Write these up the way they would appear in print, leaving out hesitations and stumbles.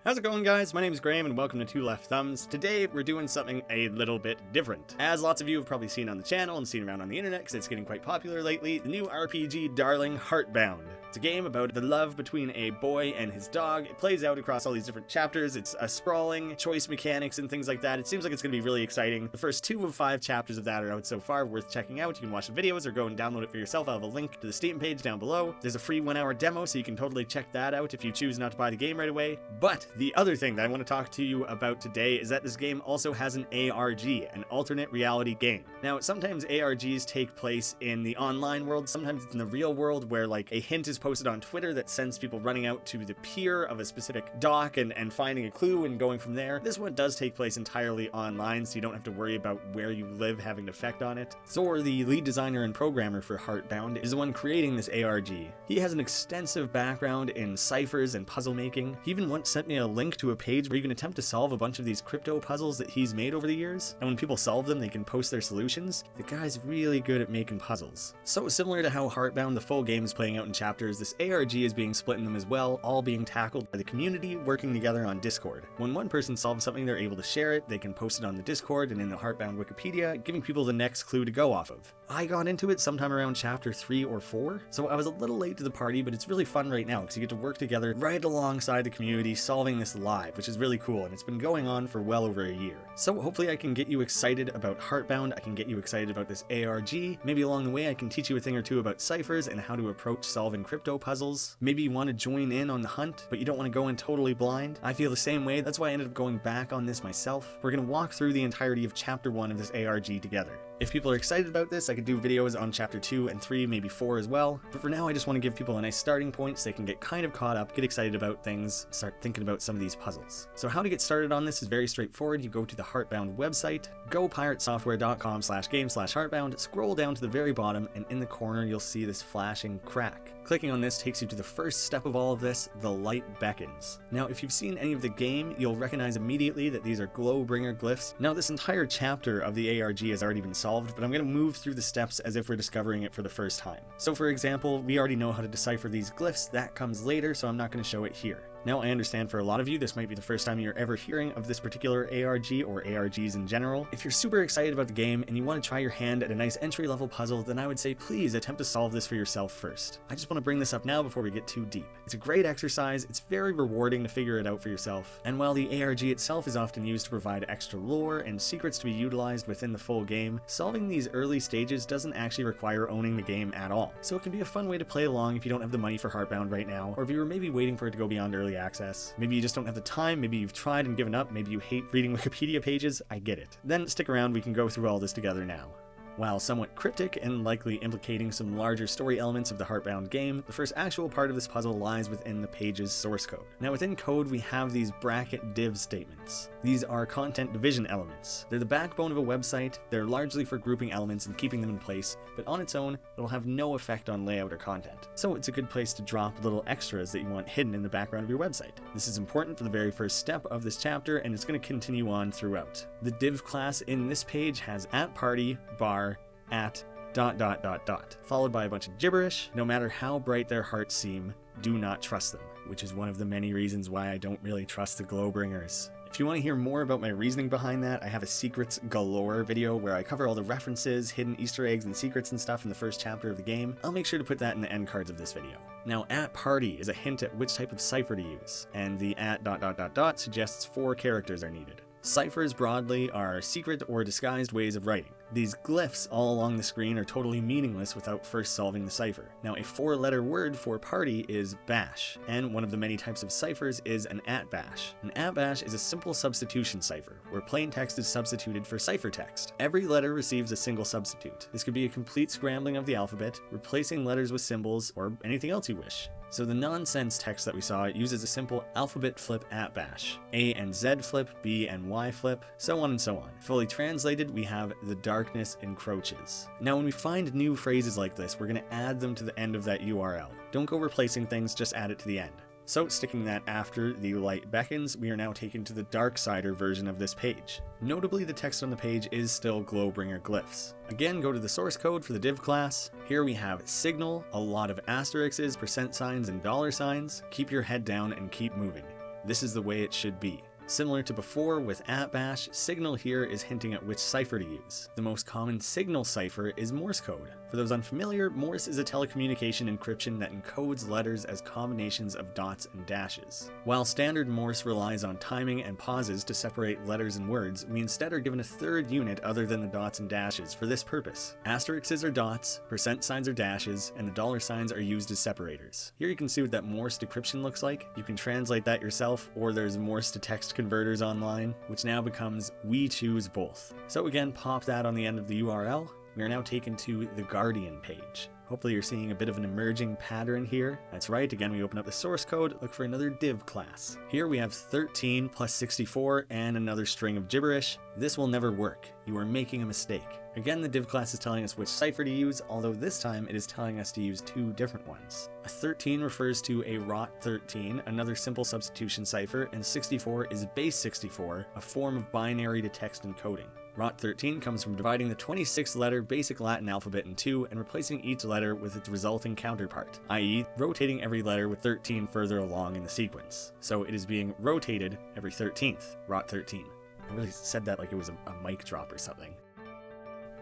How's it going, guys? My name is Graeme and welcome to Two Left Thumbs. Today we're doing something a little bit different. As lots of you have probably seen on the channel and seen around on the internet because it's getting quite popular lately, the new RPG darling Heartbound. It's a game about the love between a boy and his dog. It plays out across all these different chapters. It's a sprawling choice mechanics and things like that. It seems like it's going to be really exciting. The first 2 of 5 chapters of that are out so far, worth checking out. You can watch the videos or go and download it for yourself. I'll have a link to the Steam page down below. There's a free 1-hour demo, so you can totally check that out if you choose not to buy the game right away. But the other thing that I want to talk to you about today is that this game also has an ARG, an alternate reality game. Now, sometimes ARGs take place in the online world, sometimes it's in the real world where like a hint is posted on Twitter that sends people running out to the pier of a specific dock and finding a clue and going from there. This one does take place entirely online, so you don't have to worry about where you live having an effect on it. Thor, the lead designer and programmer for Heartbound, is the one creating this ARG. He has an extensive background in ciphers and puzzle making. He even once sent me a link to a page where you can attempt to solve a bunch of these crypto puzzles that he's made over the years, and when people solve them they can post their solutions. The guy's really good at making puzzles. So similar to how Heartbound, the full game, is playing out in chapters, this ARG is being split in them as well, all being tackled by the community working together on Discord. When one person solves something, they're able to share it, they can post it on the Discord and in the Heartbound Wikipedia, giving people the next clue to go off of. I got into it sometime around chapter 3 or 4, so I was a little late to the party, but it's really fun right now because you get to work together right alongside the community solving this live, which is really cool, and it's been going on for well over a year. So hopefully I can get you excited about Heartbound, I can get you excited about this ARG, maybe along the way I can teach you a thing or two about ciphers and how to approach solving crypto puzzles. Maybe you want to join in on the hunt, but you don't want to go in totally blind. I feel the same way, that's why I ended up going back on this myself. We're going to walk through the entirety of chapter 1 of this ARG together. If people are excited about this, I could do videos on chapter 2 and 3, maybe 4 as well, but for now I just want to give people a nice starting point so they can get kind of caught up, get excited about things, start thinking about some of these puzzles. So how to get started on this is very straightforward. You go to the Heartbound website, go piratsoftware.com/game/heartbound, scroll down to the very bottom, and in the corner you'll see this flashing crack. Clicking on this takes you to the first step of all of this, the light beckons. Now, if you've seen any of the game, you'll recognize immediately that these are Glowbringer glyphs. Now, this entire chapter of the ARG has already been solved, but I'm going to move through the steps as if we're discovering it for the first time. So for example, we already know how to decipher these glyphs, that comes later, so I'm not going to show it here. Now, I understand for a lot of you, this might be the first time you're ever hearing of this particular ARG or ARGs in general. If you're super excited about the game and you want to try your hand at a nice entry-level puzzle, then I would say please attempt to solve this for yourself first. I just want to bring this up now before we get too deep. It's a great exercise, it's very rewarding to figure it out for yourself, and while the ARG itself is often used to provide extra lore and secrets to be utilized within the full game, solving these early stages doesn't actually require owning the game at all. So it can be a fun way to play along if you don't have the money for Heartbound right now, or if you were maybe waiting for it to go beyond early access. Maybe you just don't have the time, maybe you've tried and given up, maybe you hate reading Wikipedia pages, I get it. Then stick around, we can go through all this together now. While somewhat cryptic and likely implicating some larger story elements of the Heartbound game, the first actual part of this puzzle lies within the page's source code. Now within code we have these bracket div statements. These are content division elements. They're the backbone of a website, they're largely for grouping elements and keeping them in place, but on its own, it'll have no effect on layout or content. So it's a good place to drop little extras that you want hidden in the background of your website. This is important for the very first step of this chapter, and it's going to continue on throughout. The div class in this page has @party, bar, @ ... followed by a bunch of gibberish. No matter how bright their hearts seem, do not trust them, which is one of the many reasons why I don't really trust the Glowbringers. If you want to hear more about my reasoning behind that, I have a secrets galore video where I cover all the references, hidden Easter eggs, and secrets and stuff in the first chapter of the game. I'll make sure to put that in the end cards of this video. Now, @party is a hint at which type of cipher to use, and the @ ... suggests 4 characters are needed. Ciphers broadly are secret or disguised ways of writing. These glyphs all along the screen are totally meaningless without first solving the cipher. Now, a 4-letter word for party is bash, and one of the many types of ciphers is an @bash. An @bash is a simple substitution cipher, where plain text is substituted for ciphertext. Every letter receives a single substitute. This could be a complete scrambling of the alphabet, replacing letters with symbols, or anything else you wish. So the nonsense text that we saw uses a simple alphabet flip @bash. A and Z flip, B and Y flip, so on and so on. Fully translated, we have the darkness encroaches. Now when we find new phrases like this, we're going to add them to the end of that URL. Don't go replacing things, just add it to the end. So sticking that after the light beckons, we are now taken to the Darksider version of this page. Notably, the text on the page is still Glowbringer glyphs. Again, go to the source code for the div class. Here we have signal, a lot of asterisks, %, and $signs. Keep your head down and keep moving. This is the way it should be. Similar to before with @bash, signal here is hinting at which cipher to use. The most common signal cipher is Morse code. For those unfamiliar, Morse is a telecommunication encryption that encodes letters as combinations of dots and dashes. While standard Morse relies on timing and pauses to separate letters and words, we instead are given a third unit other than the dots and dashes for this purpose. Asterisks are dots, percent signs are dashes, and the dollar signs are used as separators. Here you can see what that Morse decryption looks like. You can translate that yourself, or there's Morse to text converters online, which now becomes we choose both. So again, pop that on the end of the URL. We are now taken to the Guardian page. Hopefully you're seeing a bit of an emerging pattern here. That's right, again we open up the source code, look for another div class. Here we have 13 plus 64 and another string of gibberish. This will never work. You are making a mistake. Again, the div class is telling us which cipher to use, although this time it is telling us to use two different ones. A 13 refers to a ROT13, another simple substitution cipher, and 64 is base 64, a form of binary to text encoding. ROT13 comes from dividing the 26-letter basic Latin alphabet in two and replacing each letter with its resulting counterpart, i.e. rotating every letter with 13 further along in the sequence. So it is being rotated every 13th, ROT13. I really said that like it was a mic drop or something.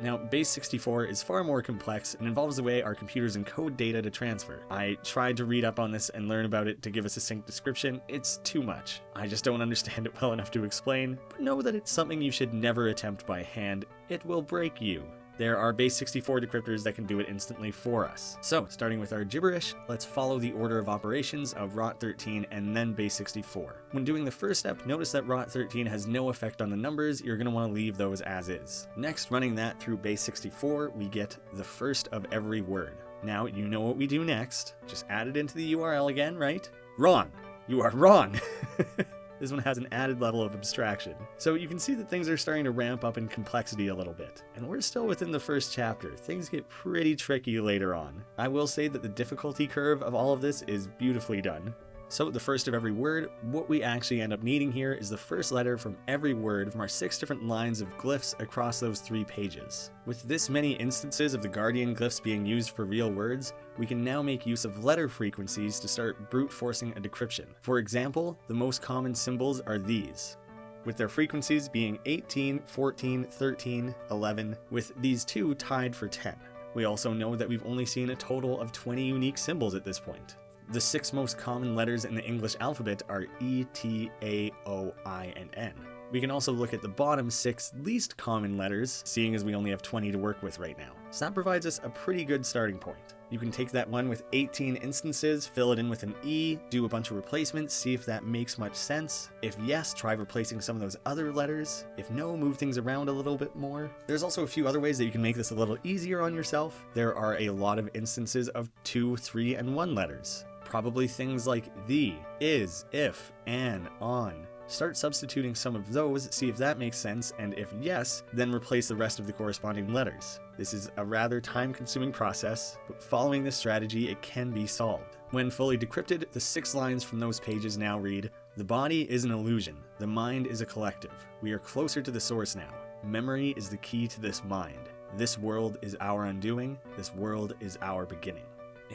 Now, base 64 is far more complex and involves the way our computers encode data to transfer. I tried to read up on this and learn about it to give a succinct description. It's too much. I just don't understand it well enough to explain, but know that it's something you should never attempt by hand. It will break you. There are base 64 decryptors that can do it instantly for us. So, starting with our gibberish, let's follow the order of operations of ROT13 and then base 64. When doing the first step, notice that ROT13 has no effect on the numbers. You're going to want to leave those as is. Next, running that through base 64, we get the first of every word. Now, you know what we do next. Just add it into the URL again, right? Wrong! You are wrong! This one has an added level of abstraction. So you can see that things are starting to ramp up in complexity a little bit. And we're still within the first chapter. Things get pretty tricky later on. I will say that the difficulty curve of all of this is beautifully done. So the first of every word, what we actually end up needing here is the first letter from every word from our 6 different lines of glyphs across those 3 pages. With this many instances of the Guardian glyphs being used for real words, we can now make use of letter frequencies to start brute forcing a decryption. For example, the most common symbols are these, with their frequencies being 18, 14, 13, 11, with these two tied for 10. We also know that we've only seen a total of 20 unique symbols at this point. The 6 most common letters in the English alphabet are E, T, A, O, I, and N. We can also look at the bottom 6 least common letters, seeing as we only have 20 to work with right now. So that provides us a pretty good starting point. You can take that one with 18 instances, fill it in with an E, do a bunch of replacements, see if that makes much sense. If yes, try replacing some of those other letters. If no, move things around a little bit more. There's also a few other ways that you can make this a little easier on yourself. There are a lot of instances of 2, 3, and 1 letters. Probably things like the, is, if, an, on. Start substituting some of those, see if that makes sense, and if yes, then replace the rest of the corresponding letters. This is a rather time-consuming process, but following this strategy, it can be solved. When fully decrypted, the 6 lines from those pages now read, "The body is an illusion. The mind is a collective. We are closer to the source now. Memory is the key to this mind. This world is our undoing. This world is our beginning."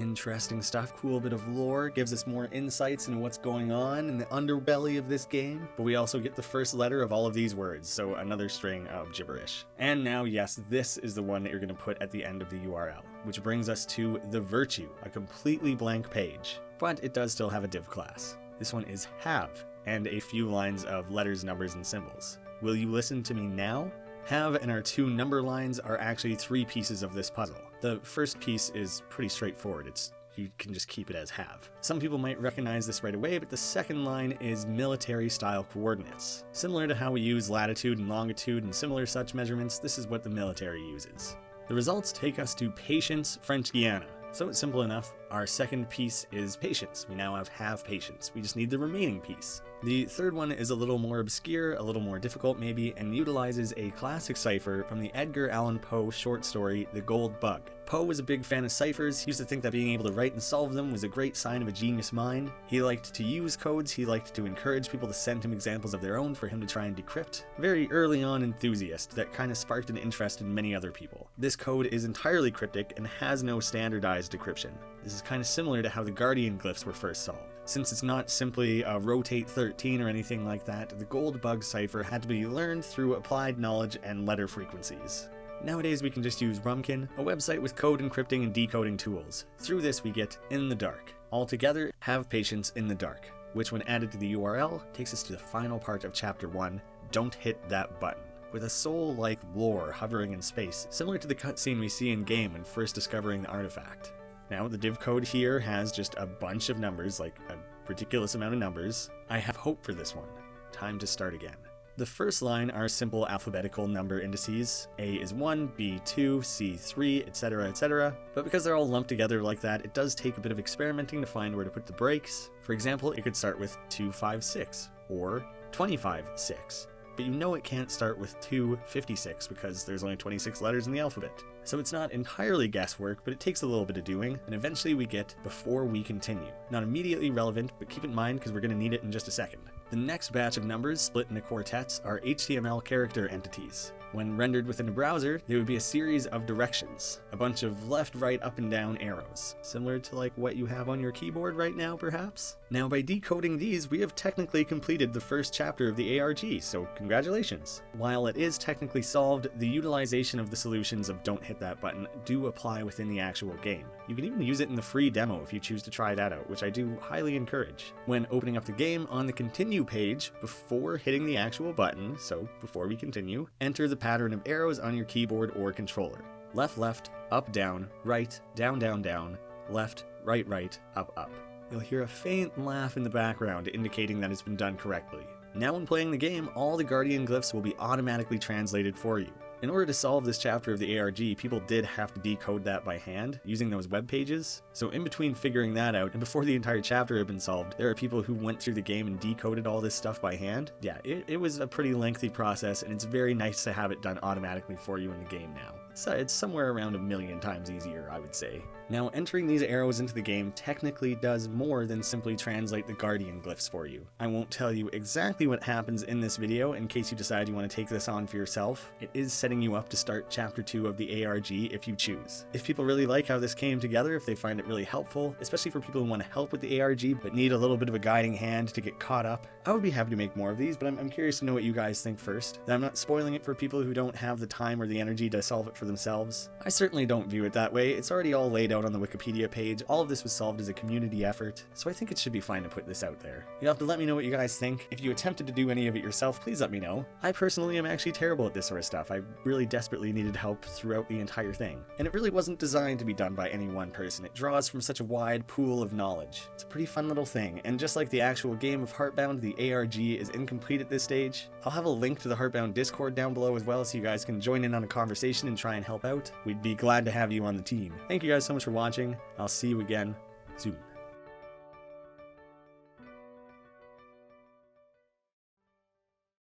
Interesting stuff, cool bit of lore, gives us more insights into what's going on in the underbelly of this game, but we also get the first letter of all of these words, so another string of gibberish. And now, yes, this is the one that you're going to put at the end of the URL, which brings us to the virtue, a completely blank page, but it does still have a div class. This one is have, and a few lines of letters, numbers, and symbols. Will you listen to me now? Have and our 2 number lines are actually 3 pieces of this puzzle. The first piece is pretty straightforward. You can just keep it as have. Some people might recognize this right away, but the second line is military style coordinates. Similar to how we use latitude and longitude and similar such measurements, this is what the military uses. The results take us to Patience, French Guiana. So it's simple enough. Our second piece is patience. We now have patience. We just need the remaining piece. The third one is a little more obscure, a little more difficult maybe, and utilizes a classic cipher from the Edgar Allan Poe short story, The Gold Bug. Poe was a big fan of ciphers. He used to think that being able to write and solve them was a great sign of a genius mind. He liked to use codes. He liked to encourage people to send him examples of their own for him to try and decrypt. Very early on enthusiast that kind of sparked an interest in many other people. This code is entirely cryptic and has no standardized decryption. This is kind of similar to how the Guardian glyphs were first solved. Since it's not simply a rotate 13 or anything like that, the gold bug cipher had to be learned through applied knowledge and letter frequencies. Nowadays we can just use Rumkin, a website with code encrypting and decoding tools. Through this we get In the Dark. Altogether, have patience in the dark, which when added to the URL takes us to the final part of Chapter 1, Don't Hit That Button, with a soul-like lore hovering in space, similar to the cutscene we see in game when first discovering the artifact. Now, the div code here has just a bunch of numbers, like a ridiculous amount of numbers. I have hope for this one. Time to start again. The first line are simple alphabetical number indices. A is 1, B 2, C 3, etc, etc. But because they're all lumped together like that, it does take a bit of experimenting to find where to put the breaks. For example, it could start with 256 or 256. But you know it can't start with 256 because there's only 26 letters in the alphabet. So it's not entirely guesswork, but it takes a little bit of doing, and eventually we get Before We Continue. Not immediately relevant, but keep in mind because we're going to need it in just a second. The next batch of numbers, split into quartets, are HTML character entities. When rendered within a browser, they would be a series of directions, a bunch of left, right, up, and down arrows, similar to like what you have on your keyboard right now, perhaps? Now, by decoding these, we have technically completed the first chapter of the ARG, so congratulations. While it is technically solved, the utilization of the solutions of Don't Hit That Button do apply within the actual game. You can even use it in the free demo if you choose to try that out, which I do highly encourage. When opening up the game, on the Continue page, before hitting the actual button, so before we continue, enter the pattern of arrows on your keyboard or controller. Left, left, up, down, right, down, down, down, left, right, right, up, up. You'll hear a faint laugh in the background indicating that it's been done correctly. Now when playing the game, all the Guardian glyphs will be automatically translated for you. In order to solve this chapter of the ARG, people did have to decode that by hand, using those web pages. So in between figuring that out, and before the entire chapter had been solved, there are people who went through the game and decoded all this stuff by hand. Yeah, it was a pretty lengthy process, and it's very nice to have it done automatically for you in the game now. It's somewhere around 1,000,000 times easier, I would say. Now, entering these arrows into the game technically does more than simply translate the Guardian glyphs for you. I won't tell you exactly what happens in this video in case you decide you want to take this on for yourself. It is setting you up to start Chapter 2 of the ARG if you choose. If people really like how this came together, if they find it really helpful, especially for people who want to help with the ARG but need a little bit of a guiding hand to get caught up, I would be happy to make more of these, but I'm curious to know what you guys think first. That I'm not spoiling it for people who don't have the time or the energy to solve it for themselves. I certainly don't view it that way. It's already all laid out on the Wikipedia page. All of this was solved as a community effort, so I think it should be fine to put this out there. You'll have to let me know what you guys think. If you attempted to do any of it yourself, please let me know. I personally am actually terrible at this sort of stuff. I really desperately needed help throughout the entire thing. And it really wasn't designed to be done by any one person. It draws from such a wide pool of knowledge. It's a pretty fun little thing, and just like the actual game of Heartbound, the ARG is incomplete at this stage. I'll have a link to the Heartbound Discord down below as well, so you guys can join in on a conversation and try and help out. We'd be glad to have you on the team. Thank you guys so much for watching. I'll see you again soon.